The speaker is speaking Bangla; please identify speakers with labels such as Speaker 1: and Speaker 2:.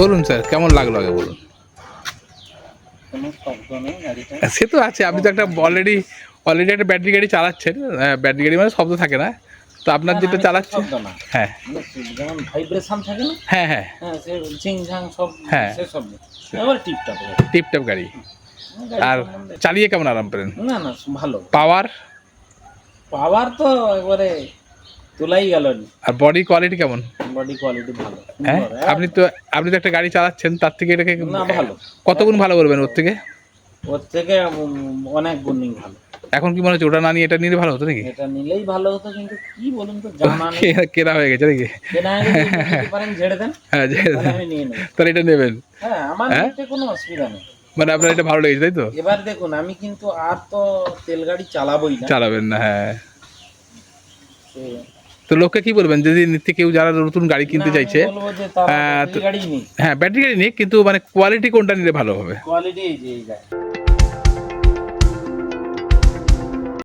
Speaker 1: বলুন স্যার কেমন লাগলো আগে বলুন।
Speaker 2: কোনো শব্দ নেই গাড়িটা।
Speaker 1: সে তো আছে, আপনি তো একটা অলরেডি একটা ব্যাটারি গাড়ি চালাচ্ছেন। ব্যাটারি গাড়ি মানে শব্দ থাকে না, তো আপনার যেটা চালাচ্ছে।
Speaker 2: শব্দ না,
Speaker 1: হ্যাঁ
Speaker 2: মানে যেমন ভাইব্রেশন থাকে না,
Speaker 1: হ্যাঁ হ্যাঁ
Speaker 2: হ্যাঁ সে ঝিংঝাং সব,
Speaker 1: হ্যাঁ
Speaker 2: সে শব্দ। এবার টিপটাপ
Speaker 1: টিপটপ গাড়ি।
Speaker 2: গাড়ি
Speaker 1: আর
Speaker 2: সম্বন্ধে
Speaker 1: চালিয়ে কেমন আরাম পেলেন?
Speaker 2: না না ভালো।
Speaker 1: পাওয়ার
Speaker 2: পাওয়ার তো একবারে তোলাই গেল।
Speaker 1: আর বডি কোয়ালিটি কেমন?
Speaker 2: বডি কোয়ালিটি ভালো,
Speaker 1: হ্যাঁ,
Speaker 2: সুন্দর।
Speaker 1: আপনি তো একটা গাড়ি চালাচ্ছেন, তার থেকে এটাকে
Speaker 2: না ভালো,
Speaker 1: কত গুণ ভালো করবেন ওর থেকে?
Speaker 2: ওর থেকে অনেক গুণই ভালো।
Speaker 1: এখন কি মনে হচ্ছে ওটা না নিয়ে এটা নিলে ভালো হতো নাকি?
Speaker 2: এটা নিলেই ভালো হতো, কিন্তু কি বলুন তো জানা নেই।
Speaker 1: কেনা হয়ে গেছে নাকি?
Speaker 2: কেনা আগে যদি পারেন ঝেড়ে দেন,
Speaker 1: হ্যাঁ
Speaker 2: তাহলে আমি নিয়ে নেব।
Speaker 1: তাহলে এটা নেবেন?
Speaker 2: হ্যাঁ আমার
Speaker 1: হ্যাঁ?
Speaker 2: নিতে কোনো অসুবিধা নেই।
Speaker 1: মানে আপনার এটা ভালো লেগেছে তাই তো?
Speaker 2: এবার দেখুন আমি কিন্তু আর তো তেল গাড়ি চালাবোই না।
Speaker 1: চালাবেন না, হ্যাঁ।
Speaker 2: সে-
Speaker 1: তো লোককে কি বলবেন যদি নিতে কেউ যারা নতুন গাড়ি কিনতে
Speaker 2: না, আমি
Speaker 1: চাইছে?
Speaker 2: বলবো যে তারা
Speaker 1: আহ,
Speaker 2: তেল গাড়ি নিক।
Speaker 1: হ্যাঁ ব্যাটারি গাড়ি নিয়ে, কিন্তু মানে কোয়ালিটি কোনটা নিলে ভালো হবে?
Speaker 2: কোয়ালিটি এই যে এই গাড়ি।